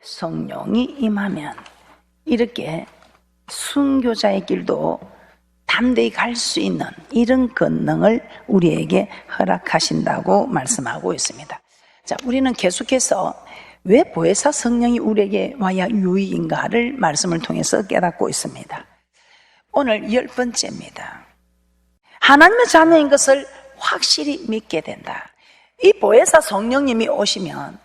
성령이 임하면 이렇게 순교자의 길도 담대히 갈 수 있는 이런 권능을 우리에게 허락하신다고 말씀하고 있습니다. 자, 우리는 계속해서 왜 보혜사 성령이 우리에게 와야 유익인가를 말씀을 통해서 깨닫고 있습니다. 오늘 10번째입니다. 하나님의 자녀인 것을 확실히 믿게 된다. 이 보혜사 성령님이 오시면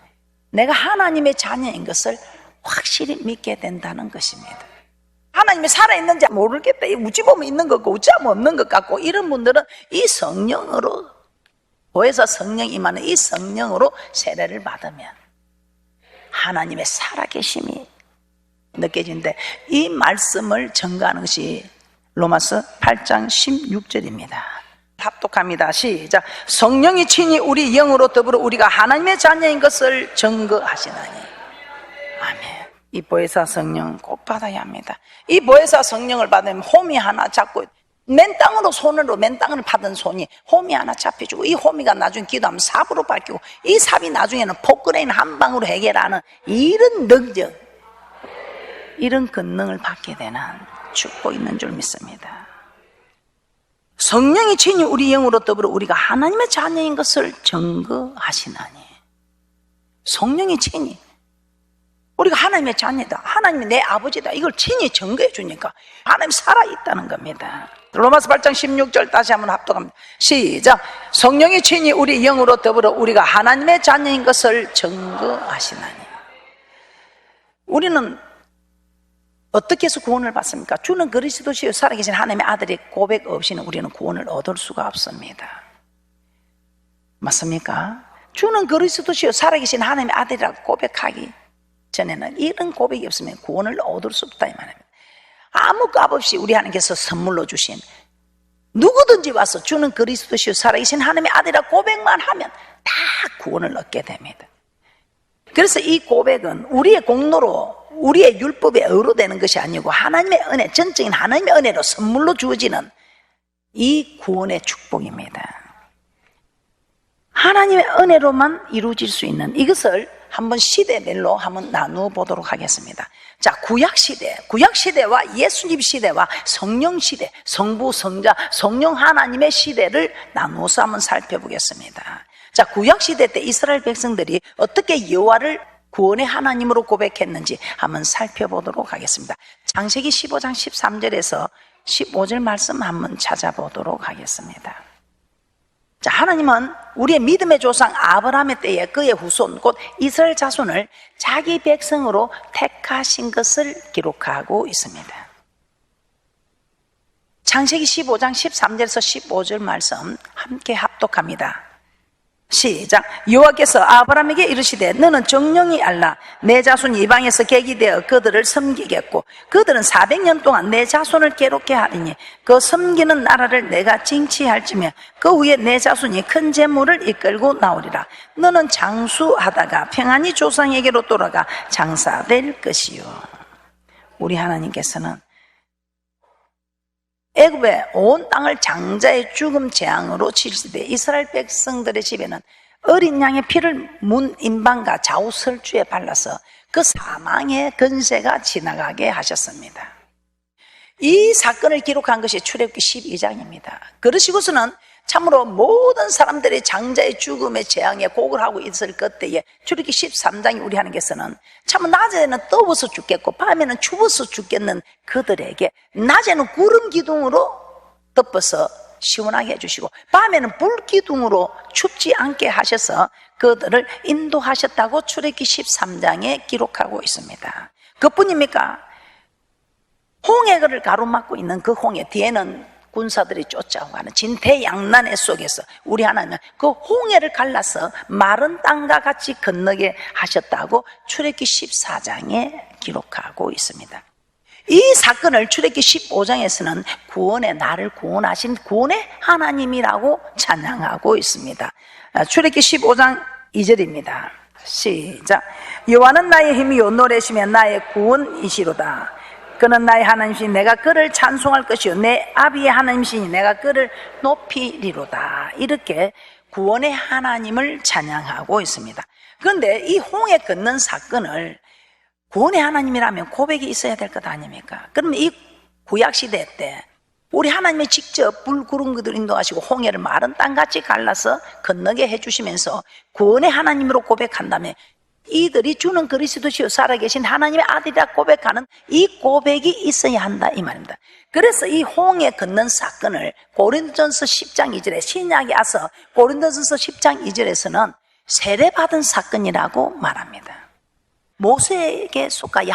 내가 하나님의 자녀인 것을 확실히 믿게 된다는 것입니다. 하나님이 살아있는지 모르겠다, 우찌 보면 있는 것 같고 우찌 하면 없는 것 같고, 이런 분들은 이 성령으로, 보혜사 성령이 임하는 이 성령으로 세례를 받으면 하나님의 살아계심이 느껴지는데, 이 말씀을 증거하는 것이 로마서 8장 16절입니다. 합독합니다. 시작. 성령이 친히 우리 영으로 더불어 우리가 하나님의 자녀인 것을 증거하시나니. 아멘. 이 보혜사 성령 꼭 받아야 합니다. 이 보혜사 성령을 받으면 호미 하나 잡고, 맨 손으로 맨 땅을 받은 손이 호미 하나 잡혀주고, 이 호미가 나중에 기도하면 삽으로 밝히고, 이 삽이 나중에는 포크레인 한 방으로 해결하는 이런 능력, 이런 권능을 받게 되는 축복이 있는 줄 믿습니다. 성령이 친히 우리 영으로 더불어 우리가 하나님의 자녀인 것을 증거하시나니. 성령이 친히 우리가 하나님의 자녀다, 하나님이 내 아버지다, 이걸 친히 증거해 주니까 하나님이 살아있다는 겁니다. 로마서 8장 16절 다시 한번 합독합니다. 시작. 성령이 친히 우리 영으로 더불어 우리가 하나님의 자녀인 것을 증거하시나니. 우리는 어떻게 해서 구원을 받습니까? 주는 그리스도시요 살아계신 하나님의 아들의 고백 없이는 우리는 구원을 얻을 수가 없습니다. 맞습니까? 주는 그리스도시요 살아계신 하나님의 아들이라고 고백하기 전에는 이런 고백이 없으면 구원을 얻을 수 없다 이 말입니다. 아무 값 없이 우리 하나님께서 선물로 주신, 누구든지 와서 주는 그리스도시요 살아계신 하나님의 아들이라고 고백만 하면 다 구원을 얻게 됩니다. 그래서 이 고백은 우리의 공로로, 우리의 율법의 의로 되는 것이 아니고 하나님의 은혜, 전적인 하나님의 은혜로 선물로 주어지는 이 구원의 축복입니다. 하나님의 은혜로만 이루어질 수 있는 이것을 한번 시대별로 한번 나누어 보도록 하겠습니다. 자, 구약시대와 예수님 시대와 성령시대, 성부, 성자, 성령 하나님의 시대를 나누어서 한번 살펴보겠습니다. 자, 구약시대 때 이스라엘 백성들이 어떻게 여호와를 구원의 하나님으로 고백했는지 한번 살펴보도록 하겠습니다. 창세기 15장 13절에서 15절 말씀 한번 찾아보도록 하겠습니다. 자, 하나님은 우리의 믿음의 조상 아브라함의 때에 그의 후손 곧 이스라엘 자손을 자기 백성으로 택하신 것을 기록하고 있습니다. 창세기 15장 13절에서 15절 말씀 함께 합독합니다. 시작. 여호와께서 아브라함에게 이르시되 너는 정령이 알라. 내 자손 이방에서 객이 되어 그들을 섬기겠고 그들은 400년 동안 내 자손을 괴롭게 하리니 그 섬기는 나라를 내가 징치할지며 그 후에 내 자손이 큰 재물을 이끌고 나오리라. 너는 장수하다가 평안히 조상에게로 돌아가 장사될 것이요. 우리 하나님께서는 애굽의 온 땅을 장자의 죽음 재앙으로 치시되 이스라엘 백성들의 집에는 어린 양의 피를 문 인방과 좌우 설주에 발라서 그 사망의 권세가 지나가게 하셨습니다. 이 사건을 기록한 것이 출애굽기 12장입니다. 그러시고서는 참으로 모든 사람들이 장자의 죽음의 재앙에 곡을 하고 있을 그때에 출애굽기 13장이 우리 하나님께서는 참 낮에는 더워서 죽겠고 밤에는 추워서 죽겠는 그들에게 낮에는 구름 기둥으로 덮어서 시원하게 해주시고 밤에는 불 기둥으로 춥지 않게 하셔서 그들을 인도하셨다고 출애굽기 13장에 기록하고 있습니다. 그뿐입니까? 홍해를 가로막고 있는 그 홍해 뒤에는 군사들이 쫓아오가는 진퇴양난의 속에서 우리 하나님은 그 홍해를 갈라서 마른 땅과 같이 건너게 하셨다고 출애굽기 14장에 기록하고 있습니다. 이 사건을 출애굽기 15장에서는 구원의 나를 구원하신 구원의 하나님이라고 찬양하고 있습니다. 출애굽기 15장 2절입니다. 시작. 여호와는 나의 힘이요 노래시며 나의 구원이시로다. 그는 나의 하나님이시니 내가 그를 찬송할 것이요 내 아비의 하나님이시니 내가 그를 높이리로다. 이렇게 구원의 하나님을 찬양하고 있습니다. 그런데 이 홍해 걷는 사건을 구원의 하나님이라면 고백이 있어야 될 것 아닙니까? 그러면 이 구약시대 때 우리 하나님이 직접 불, 구름, 그들 인도하시고 홍해를 마른 땅같이 갈라서 건너게 해주시면서 구원의 하나님으로 고백한다면 이들이 주는 그리스도시요 살아계신 하나님의 아들이라 고백하는 이 고백이 있어야 한다 이 말입니다. 그래서 이 홍해 건넌 사건을 고린도전서 10장 2절에 신약에 와서 고린도전서 10장 2절에서는 세례받은 사건이라고 말합니다. 모세에게 속하여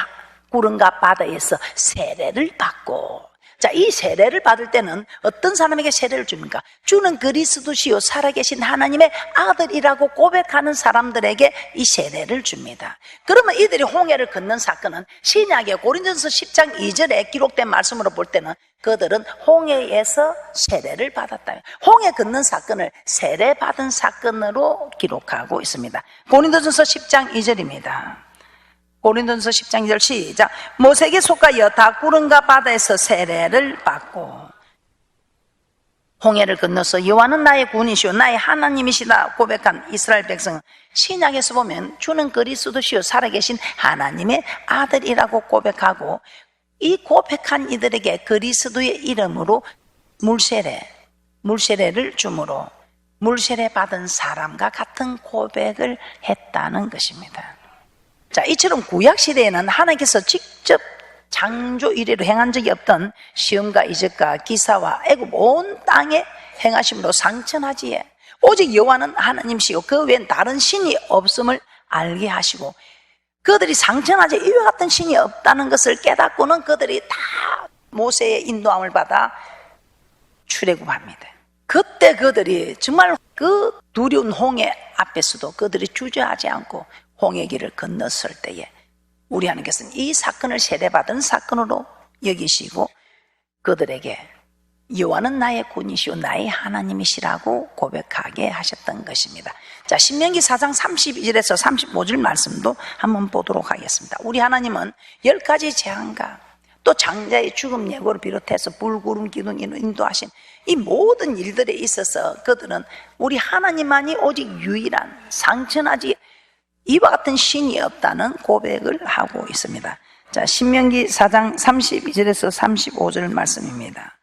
구름과 바다에서 세례를 받고, 자, 이 세례를 받을 때는 어떤 사람에게 세례를 줍니까? 주는 그리스도시요 살아계신 하나님의 아들이라고 고백하는 사람들에게 이 세례를 줍니다. 그러면 이들이 홍해를 건넌 사건은 신약의 고린도전서 10장 2절에 기록된 말씀으로 볼 때는 그들은 홍해에서 세례를 받았다. 홍해 건넌 사건을 세례 받은 사건으로 기록하고 있습니다. 고린도전서 10장 2절입니다. 고린도전서 10장 2절 시작. 모세에게 속하여 다 구름과 바다에서 세례를 받고 홍해를 건너서 여호와는 나의 구원이시오 나의 하나님이시다 고백한 이스라엘 백성은 신약에서 보면 주는 그리스도시요 살아계신 하나님의 아들이라고 고백하고, 이 고백한 이들에게 그리스도의 이름으로 물세례를 주므로 물세례 받은 사람과 같은 고백을 했다는 것입니다. 자, 이처럼 구약시대에는 하나님께서 직접 창조 이래로 행한 적이 없던 시험과 이적과 기사와 애굽 온 땅에 행하심으로 상천하지에 오직 여호와는 하나님이시고 그 외엔 다른 신이 없음을 알게 하시고, 그들이 상천하지에 이와 같은 신이 없다는 것을 깨닫고는 그들이 다 모세의 인도함을 받아 출애굽합니다. 그때 그들이 정말 그 두려운 홍해 앞에서도 그들이 주저하지 않고 홍해 길을 건넜을 때에 우리 하나님께서는 이 사건을 세례받은 사건으로 여기시고 그들에게 여호와는 나의 군이시오 나의 하나님이시라고 고백하게 하셨던 것입니다. 자, 신명기 4장 32절에서 35절 말씀도 한번 보도록 하겠습니다. 우리 하나님은 10가지 재앙과 또 장자의 죽음 예고를 비롯해서 불, 구름, 기둥 인도하신 이 모든 일들에 있어서 그들은 우리 하나님만이 오직 유일한 상천하지 이와 같은 신이 없다는 고백을 하고 있습니다. 자, 신명기 4장 32절에서 35절 말씀입니다.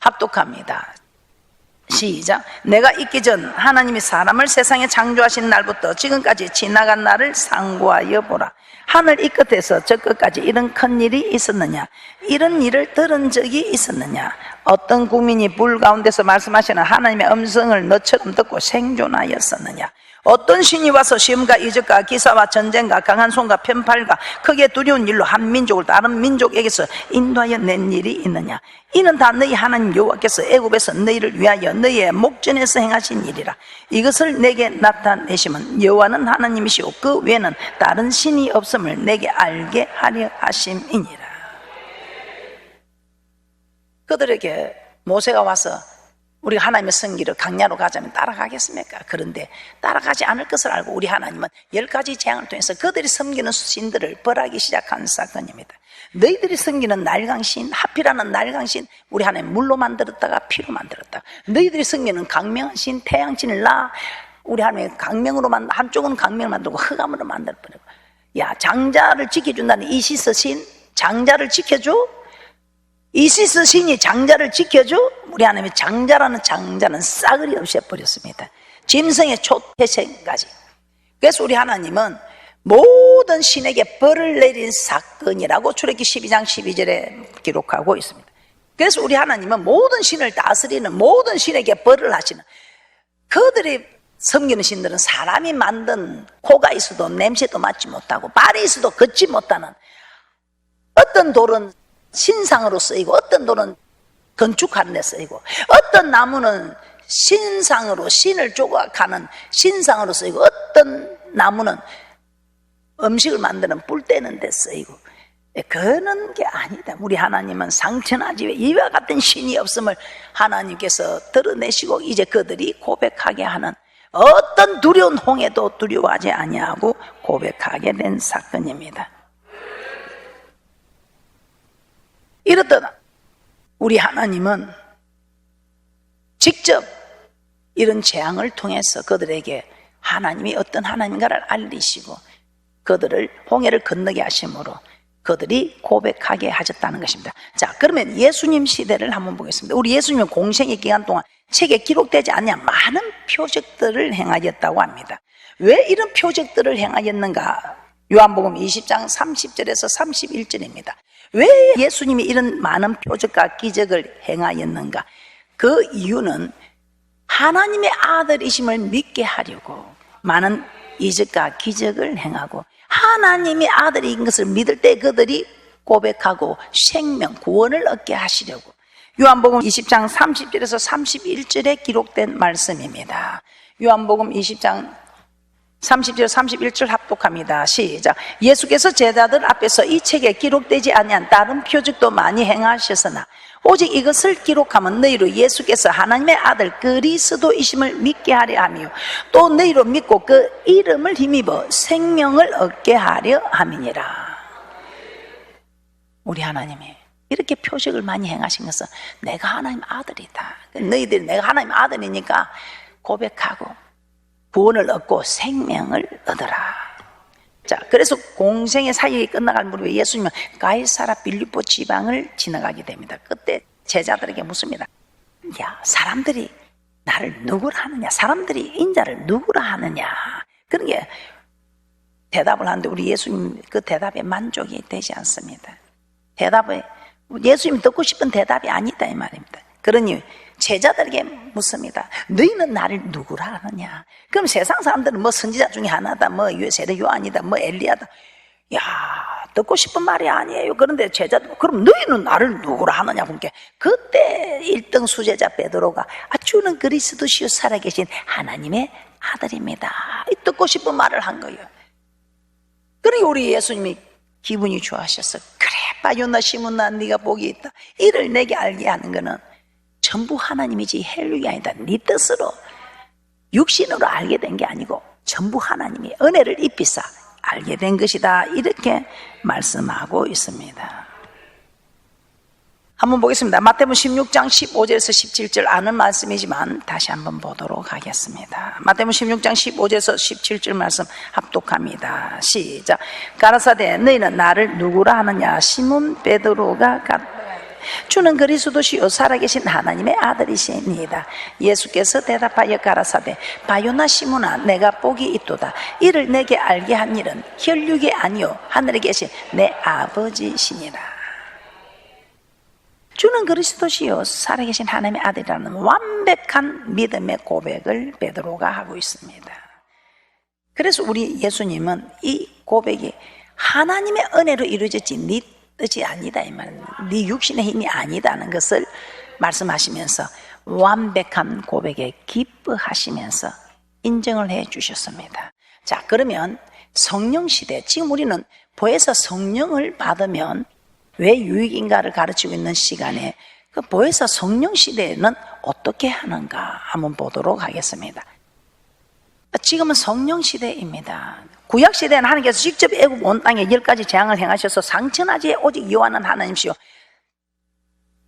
합독합니다. 시작. 내가 있기 전 하나님이 사람을 세상에 창조하신 날부터 지금까지 지나간 날을 상고하여 보라. 하늘 이 끝에서 저 끝까지 이런 큰 일이 있었느냐? 이런 일을 들은 적이 있었느냐? 어떤 국민이 불 가운데서 말씀하시는 하나님의 음성을 너처럼 듣고 생존하였었느냐? 어떤 신이 와서 시험과 이적과 기사와 전쟁과 강한 손과 편팔과 크게 두려운 일로 한 민족을 다른 민족에게서 인도하여 낸 일이 있느냐? 이는 다 너희 하나님 여호와께서 애굽에서 너희를 위하여 너희의 목전에서 행하신 일이라. 이것을 내게 나타내시면 여호와는 하나님이시오 그 외에는 다른 신이 없음을 내게 알게 하려 하심이니라. 그들에게 모세가 와서 우리가 하나님의 성기를 강야로 가자면 따라가겠습니까? 그런데 따라가지 않을 것을 알고 우리 하나님은 10가지 재앙을 통해서 그들이 섬기는 신들을 벌하기 시작한 사건입니다. 너희들이 섬기는 날강신, 하피라는 날강신 우리 하나님 물로 만들었다가 피로 만들었다. 너희들이 섬기는 강명한 신, 태양신을 우리 하나님 강명으로 한쪽은 강명을 만들고 흑암으로 만들어버리고, 야, 장자를 지켜준다는 이시스 신, 장자를 지켜줘? 이시스 신이 장자를 지켜줘? 우리 하나님의 장자라는 장자는 싸그리 없애버렸습니다. 짐승의 초태생까지. 그래서 우리 하나님은 모든 신에게 벌을 내린 사건이라고 출애굽기 12장 12절에 기록하고 있습니다. 그래서 우리 하나님은 모든 신을 다스리는 모든 신에게 벌을 하시는, 그들이 섬기는 신들은 사람이 만든 코가 있어도 냄새도 맡지 못하고 발이 있어도 걷지 못하는, 어떤 돌은 신상으로 쓰이고 어떤 돌은 건축하는 데 쓰이고 어떤 나무는 신상으로 신을 조각하는 신상으로 쓰이고 어떤 나무는 음식을 만드는 뿔 떼는 데 쓰이고, 그런 게 아니다. 우리 하나님은 상천하지 이와 같은 신이 없음을 하나님께서 드러내시고 이제 그들이 고백하게 하는, 어떤 두려운 홍해도 두려워하지 아니하고 고백하게 된 사건입니다. 이렇듯 우리 하나님은 직접 이런 재앙을 통해서 그들에게 하나님이 어떤 하나님인가를 알리시고 그들을 홍해를 건너게 하심으로 그들이 고백하게 하셨다는 것입니다. 자, 그러면 예수님 시대를 한번 보겠습니다. 우리 예수님은 공생의 기간 동안 책에 기록되지 않냐 많은 표적들을 행하였다고 합니다. 왜 이런 표적들을 행하였는가? 요한복음 20장 30절에서 31절입니다. 왜 예수님이 이런 많은 표적과 기적을 행하였는가? 그 이유는 하나님의 아들이심을 믿게 하려고 많은 이적과 기적을 행하고 하나님의 아들인 것을 믿을 때 그들이 고백하고 생명, 구원을 얻게 하시려고 요한복음 20장 30절에서 31절에 기록된 말씀입니다. 요한복음 20장 30절 31절 합독합니다. 시작. 예수께서 제자들 앞에서 이 책에 기록되지 아니한 다른 표적도 많이 행하셨으나 오직 이것을 기록하면 너희로 예수께서 하나님의 아들 그리스도이심을 믿게 하려 하며 또 너희로 믿고 그 이름을 힘입어 생명을 얻게 하려 함이니라. 우리 하나님이 이렇게 표적을 많이 행하신 것은 내가 하나님 아들이다. 너희들이 내가 하나님 아들이니까 고백하고 구원을 얻고 생명을 얻어라. 자, 그래서 공생의 사역이 끝나갈 무렵에 예수님은 가이사라 빌립보 지방을 지나가게 됩니다. 그때 제자들에게 묻습니다. 야, 사람들이 나를 누구라 하느냐? 사람들이 인자를 누구라 하느냐? 그런 게 대답을 하는데 우리 예수님 그 대답에 만족이 되지 않습니다. 대답에 예수님이 듣고 싶은 대답이 아니다 이 말입니다. 그러니 제자들에게 묻습니다. 너희는 나를 누구라 하느냐? 그럼 세상 사람들은 뭐 선지자 중에 하나다, 뭐 세례 요한이다, 뭐 엘리야다. 야, 듣고 싶은 말이 아니에요. 그런데 제자들, 그럼 너희는 나를 누구라 하느냐? 그러니까 그때 1등 수제자 베드로가 주는 그리스도시요 살아계신 하나님의 아들입니다. 듣고 싶은 말을 한 거예요. 그러니 우리 예수님이 기분이 좋아하셨어. 그래, 바요나 시몬아, 네가 복이 있다. 이를 내게 알게 하는 거는 전부 하나님이지 헬류가 아니다. 네 뜻으로 육신으로 알게 된 게 아니고 전부 하나님이 은혜를 입히사 알게 된 것이다. 이렇게 말씀하고 있습니다. 한번 보겠습니다. 마태복음 16장 15절에서 17절 아는 말씀이지만 다시 한번 보도록 하겠습니다. 마태복음 16장 15절에서 17절 말씀 합독합니다. 시작. 가라사대 너희는 나를 누구라 하느냐? 시몬 베드로가 주는 그리스도시요 살아계신 하나님의 아들이시니이다. 예수께서 대답하여 가라사대 바요나 시몬아 내가 복이 있도다. 이를 내게 알게 한 일은 혈육이 아니요 하늘에 계신 내 아버지시니라. 주는 그리스도시요 살아계신 하나님의 아들이라는 완벽한 믿음의 고백을 베드로가 하고 있습니다. 그래서 우리 예수님은 이 고백이 하나님의 은혜로 이루어졌지 네 뜻이 아니다 이 말입니다. 네 육신의 힘이 아니다는 것을 말씀하시면서 완벽한 고백에 기뻐하시면서 인정을 해 주셨습니다. 자, 그러면 성령 시대, 지금 우리는 보혜사 성령을 받으면 왜 유익인가를 가르치고 있는 시간에 그 보혜사 성령 시대에는 어떻게 하는가 한번 보도록 하겠습니다. 지금은 성령 시대입니다. 구약 시대는 하나님께서 직접 애굽 온 땅에 10가지 재앙을 행하셔서 상천하지에 오직 여호와는 하나님이시요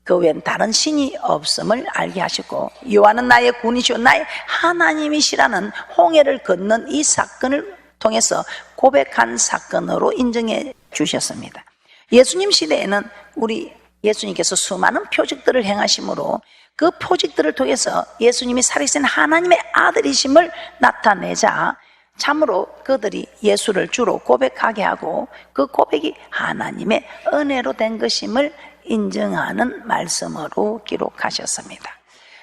그 외엔 다른 신이 없음을 알게 하셨고 여호와는 나의 군이시요 나의 하나님이시라는 홍해를 건넌 이 사건을 통해서 고백한 사건으로 인정해 주셨습니다. 예수님 시대에는 우리 예수님께서 수많은 표적들을 행하심으로 그 표적들을 통해서 예수님이 살아계신 하나님의 아들이심을 나타내자 참으로 그들이 예수를 주로 고백하게 하고 그 고백이 하나님의 은혜로 된 것임을 인정하는 말씀으로 기록하셨습니다.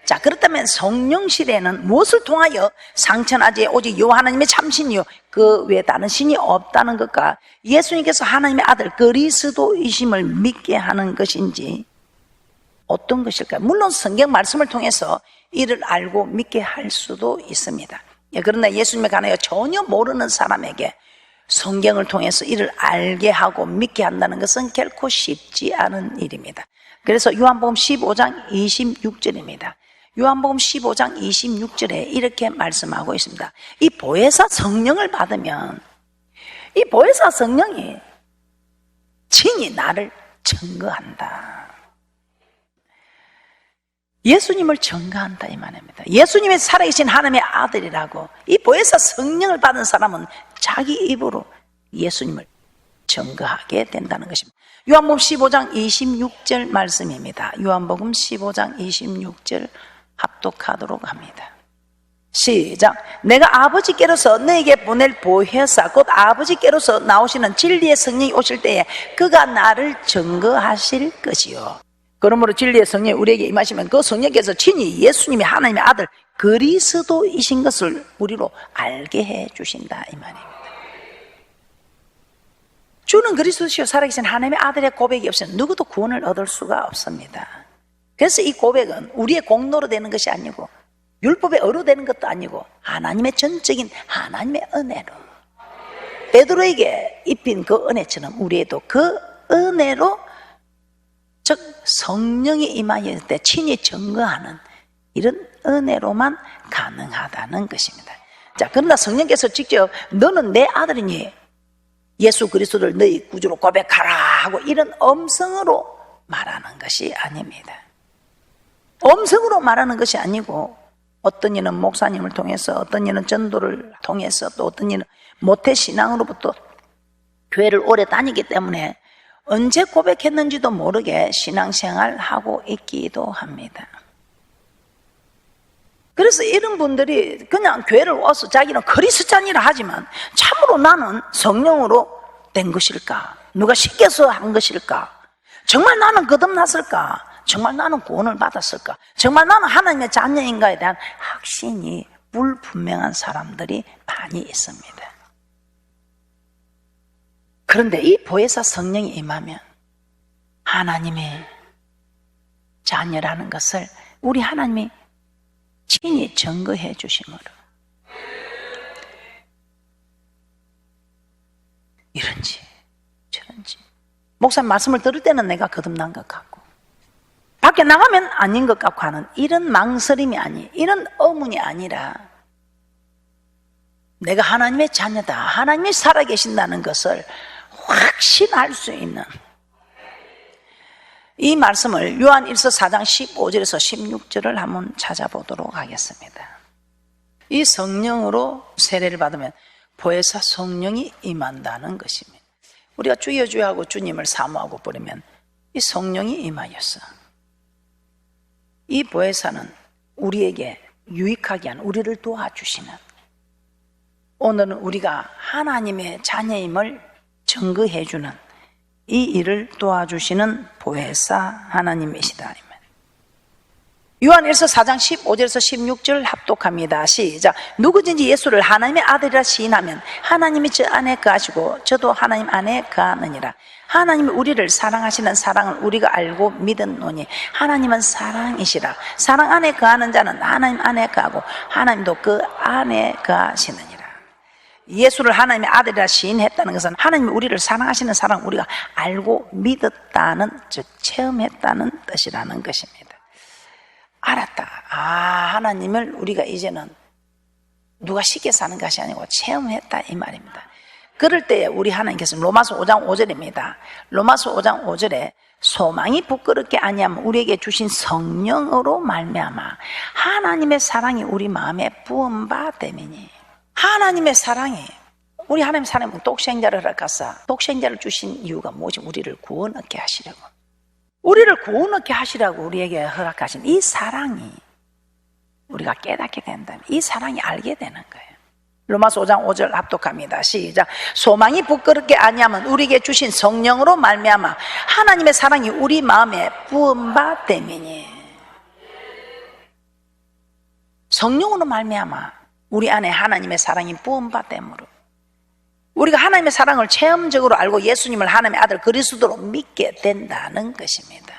자, 그렇다면 성령 시대에는 무엇을 통하여 상천하지에 오직 여호와 하나님의 참신이요 그 외에 다른 신이 없다는 것과 예수님께서 하나님의 아들 그리스도이심을 믿게 하는 것인지 어떤 것일까요? 물론 성경 말씀을 통해서 이를 알고 믿게 할 수도 있습니다. 그러나 예수님에 관하여 전혀 모르는 사람에게 성경을 통해서 이를 알게 하고 믿게 한다는 것은 결코 쉽지 않은 일입니다. 그래서 요한복음 15장 26절입니다. 요한복음 15장 26절에 이렇게 말씀하고 있습니다. 이 보혜사 성령을 받으면 이 보혜사 성령이 친히 나를 증거한다. 예수님을 증거한다 이 말입니다. 예수님의 살아계신 하나님의 아들이라고 이 보혜사 성령을 받은 사람은 자기 입으로 예수님을 증거하게 된다는 것입니다. 요한복음 15장 26절 말씀입니다. 요한복음 15장 26절 합독하도록 합니다. 시작. 내가 아버지께로서 너에게 보낼 보혜사 곧 아버지께로서 나오시는 진리의 성령이 오실 때에 그가 나를 증거하실 것이요. 그러므로 진리의 성령이 우리에게 임하시면 그 성령께서 친히 예수님이 하나님의 아들 그리스도이신 것을 우리로 알게 해 주신다 이 말입니다. 주는 그리스도시요 살아계신 하나님의 아들의 고백이 없으면 누구도 구원을 얻을 수가 없습니다. 그래서 이 고백은 우리의 공로로 되는 것이 아니고 율법의 어로 되는 것도 아니고 하나님의 전적인 하나님의 은혜로 베드로에게 입힌 그 은혜처럼 우리에도 그 은혜로 즉 성령이 임하였을 때 친히 증거하는 이런 은혜로만 가능하다는 것입니다. 자, 그러나 성령께서 직접 너는 내 아들이니 예수 그리스도를 너희 구주로 고백하라 하고 이런 음성으로 말하는 것이 아닙니다. 음성으로 말하는 것이 아니고 어떤 이는 목사님을 통해서 어떤 이는 전도를 통해서 또 어떤 이는 모태신앙으로부터 교회를 오래 다니기 때문에 언제 고백했는지도 모르게 신앙생활을 하고 있기도 합니다. 그래서 이런 분들이 그냥 교회를 와서 자기는 그리스찬이라 하지만 참으로 나는 성령으로 된 것일까? 누가 시켜서 한 것일까? 정말 나는 거듭났을까? 정말 나는 구원을 받았을까? 정말 나는 하나님의 자녀인가에 대한 확신이 불분명한 사람들이 많이 있습니다. 그런데 이 보혜사 성령이 임하면 하나님의 자녀라는 것을 우리 하나님이 친히 증거해 주심으로 이런지 저런지 목사님 말씀을 들을 때는 내가 거듭난 것 같고 밖에 나가면 아닌 것 같고 하는 이런 망설임이 아니 이런 의문이 아니라 내가 하나님의 자녀다 하나님이 살아계신다는 것을 확신할 수 있는 이 말씀을 요한일서 4장 15절에서 16절을 한번 찾아보도록 하겠습니다. 이 성령으로 세례를 받으면 보혜사 성령이 임한다는 것입니다. 우리가 주여 주여 하고 주님을 사모하고 부르면 이 성령이 임하였어. 이 보혜사는 우리에게 유익하게 한 우리를 도와주시는 오늘은 우리가 하나님의 자녀임을 증거해주는 이 일을 도와주시는 보혜사 하나님이시다. 요한일서 4장 15절에서 16절 합독합니다. 시작. 누구든지 예수를 하나님의 아들이라 시인하면 하나님이 저 안에 거하시고 저도 하나님 안에 거하느니라. 하나님이 우리를 사랑하시는 사랑을 우리가 알고 믿었노니 하나님은 사랑이시라. 사랑 안에 거하는 자는 하나님 안에 거하고 하나님도 그 안에 거하시느니라. 예수를 하나님의 아들이라 시인했다는 것은 하나님이 우리를 사랑하시는 사랑을 우리가 알고 믿었다는 즉 체험했다는 뜻이라는 것입니다. 알았다. 하나님을 우리가 이제는 누가 시켜서 하는 것이 아니고 체험했다 이 말입니다. 그럴 때에 우리 하나님께서 로마서 5장 5절입니다. 로마서 5장 5절에 소망이 부끄럽게 아니하면 우리에게 주신 성령으로 말미암아 하나님의 사랑이 우리 마음에 부은 바 됨이니 하나님의 사랑이 우리 하나님의 사랑은 독생자를 허락하사 독생자를 주신 이유가 뭐지? 우리를 구원 얻게 하시려고 우리를 구원 얻게 하시라고 우리에게 허락하신 이 사랑이 우리가 깨닫게 된다면 이 사랑이 알게 되는 거예요. 로마서 5장 5절 합독합니다. 시작. 소망이 부끄럽게 아니하면 우리에게 주신 성령으로 말미암아 하나님의 사랑이 우리 마음에 부은 바 됨이니 성령으로 말미암아 우리 안에 하나님의 사랑이 부은 바 됨으로 우리가 하나님의 사랑을 체험적으로 알고 예수님을 하나님의 아들 그리스도로 믿게 된다는 것입니다.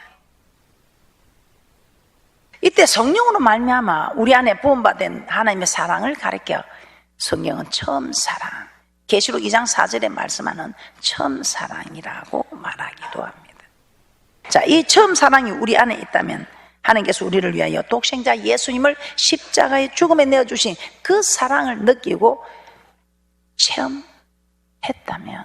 이때 성령으로 말미암아 우리 안에 부음받은 하나님의 사랑을 가리켜 성경은 처음 사랑, 계시록 2장 4절에 말씀하는 처음 사랑이라고 말하기도 합니다. 자, 이 처음 사랑이 우리 안에 있다면 하나님께서 우리를 위하여 독생자 예수님을 십자가의 죽음에 내어주신 그 사랑을 느끼고 체험했다면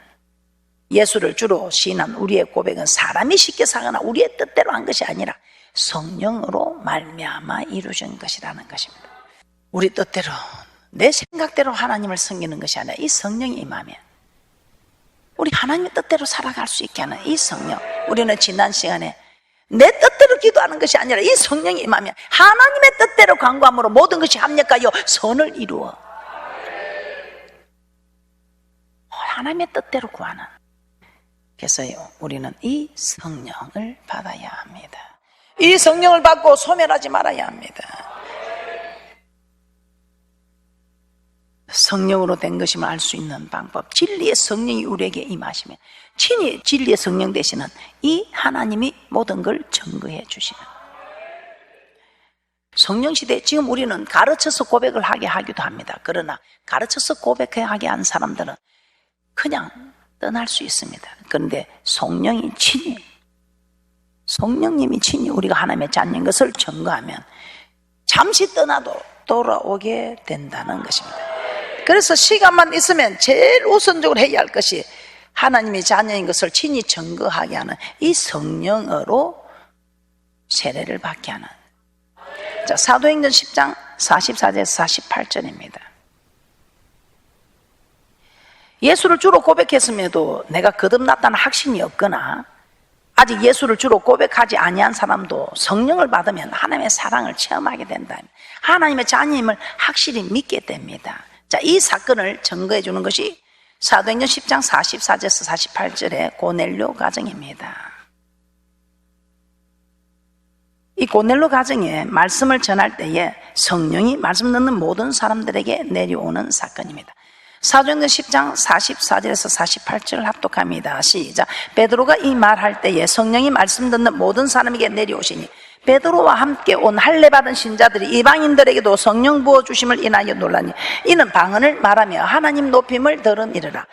예수를 주로 시인한 우리의 고백은 사람이 시켜서 하거나 우리의 뜻대로 한 것이 아니라 성령으로 말미암아 이루어진 것이라는 것입니다. 우리 뜻대로 내 생각대로 하나님을 섬기는 것이 아니라 이 성령이 임하면 우리 하나님의 뜻대로 살아갈 수 있게 하는 이 성령, 우리는 지난 시간에 내 뜻대로 기도하는 것이 아니라 이 성령이 임하면 하나님의 뜻대로 간구함으로 모든 것이 합력하여 선을 이루어 하나님의 뜻대로 구하는. 그래서요, 우리는 이 성령을 받아야 합니다. 이 성령을 받고 소멸하지 말아야 합니다. 성령으로 된 것임을 알 수 있는 방법, 진리의 성령이 우리에게 임하시면 친히 진리의 성령 되시는 이 하나님이 모든 걸 증거해 주시는 성령 시대. 지금 우리는 가르쳐서 고백을 하게 하기도 합니다. 그러나 가르쳐서 고백하게 한 사람들은 그냥 떠날 수 있습니다. 그런데 성령이 친히, 성령님이 친히 우리가 하나님의 자녀인 것을 증거하면 잠시 떠나도 돌아오게 된다는 것입니다. 그래서 시간만 있으면 제일 우선적으로 해야 할 것이 하나님의 자녀인 것을 친히 증거하게 하는 이 성령으로 세례를 받게 하는. 자, 사도행전 10장 44절에서 48절입니다. 예수를 주로 고백했음에도 내가 거듭났다는 확신이 없거나 아직 예수를 주로 고백하지 아니한 사람도 성령을 받으면 하나님의 사랑을 체험하게 된다. 하나님의 자녀임을 확실히 믿게 됩니다. 자, 이 사건을 증거해 주는 것이 사도행전 10장 44절에서 48절의 고넬료 가정입니다. 이 고넬료 가정에 말씀을 전할 때에 성령이 말씀 듣는 모든 사람들에게 내려오는 사건입니다. 사도행전 10장 44절에서 48절을 합독합니다. 시작. 베드로가 이 말할 때에 성령이 말씀 듣는 모든 사람에게 내려오시니 베드로와 함께 온 할례 받은 신자들이 이방인들에게도 성령 부어주심을 인하여 놀라니 이는 방언을 말하며 하나님 높임을 들음이르라.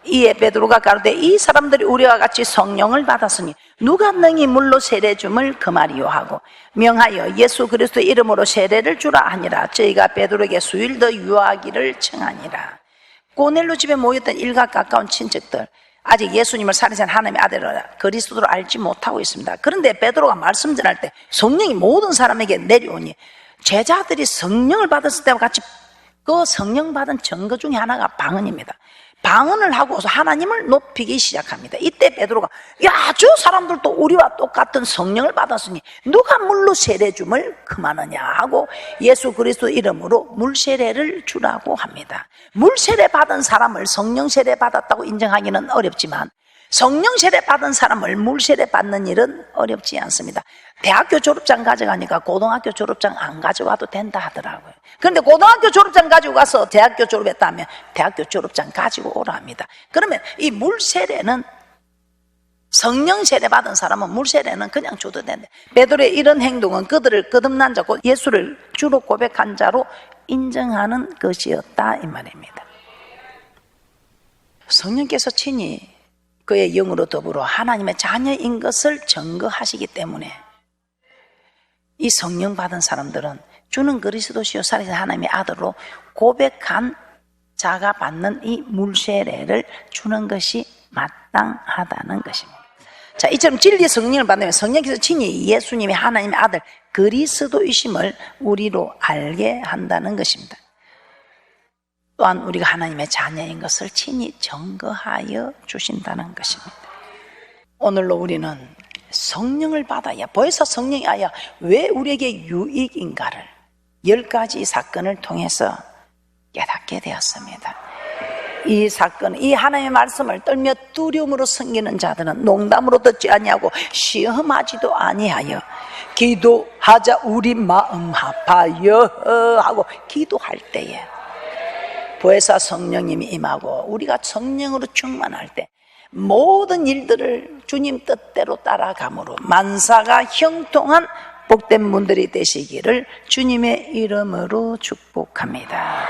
이에 베드로가 가로되 이 사람들이 우리와 같이 성령을 받았으니 누가 능히 물로 세례 줌을 금하리요 하고 명하여 예수 그리스도 이름으로 세례를 주라 하니라. 저희가 베드로에게 수일 더 유하기를 청하니라. 고넬료 집에 모였던 일가 가까운 친척들, 아직 예수님을 살리신 하나님의 아들을 그리스도로 알지 못하고 있습니다. 그런데 베드로가 말씀 전할 때 성령이 모든 사람에게 내려오니 제자들이 성령을 받았을 때와 같이 그 성령 받은 증거 중에 하나가 방언입니다. 방언을 하고서 하나님을 높이기 시작합니다. 이때 베드로가 야, 저 사람들도 우리와 똑같은 성령을 받았으니 누가 물로 세례 줌을 금하느냐 하고 예수 그리스도 이름으로 물 세례를 주라고 합니다. 물 세례 받은 사람을 성령 세례 받았다고 인정하기는 어렵지만 성령 세례 받은 사람을 물 세례 받는 일은 어렵지 않습니다. 대학교 졸업장 가져가니까 고등학교 졸업장 안 가져와도 된다 하더라고요. 그런데 고등학교 졸업장 가지고 가서 대학교 졸업했다면 대학교 졸업장 가지고 오라 합니다. 그러면 이 물 세례는 성령 세례 받은 사람은 물 세례는 그냥 줘도 된다. 베드로의 이런 행동은 그들을 거듭난 자고 예수를 주로 고백한 자로 인정하는 것이었다 이 말입니다. 성령께서 친히 그의 영으로 더불어 하나님의 자녀인 것을 증거하시기 때문에 이 성령 받은 사람들은 주는 그리스도시요 살아계신 하나님의 아들로 고백한 자가 받는 이 물세례를 주는 것이 마땅하다는 것입니다. 자, 이처럼 진리의 성령을 받으면 성령께서 친히 예수님이 하나님의 아들 그리스도이심을 우리로 알게 한다는 것입니다. 또한 우리가 하나님의 자녀인 것을 친히 증거하여 주신다는 것입니다. 오늘로 우리는 성령을 받아야, 벌써 성령이 아야 왜 우리에게 유익인가를 10가지 사건을 통해서 깨닫게 되었습니다. 이 사건, 이 하나님의 말씀을 떨며 두려움으로 섬기는 자들은 농담으로 듣지 아니하고 시험하지도 아니하여 기도하자 우리 마음 합하여 하고 기도할 때에 보혜사 성령님이 임하고 우리가 성령으로 충만할 때 모든 일들을 주님 뜻대로 따라감으로 만사가 형통한 복된 분들이 되시기를 주님의 이름으로 축복합니다.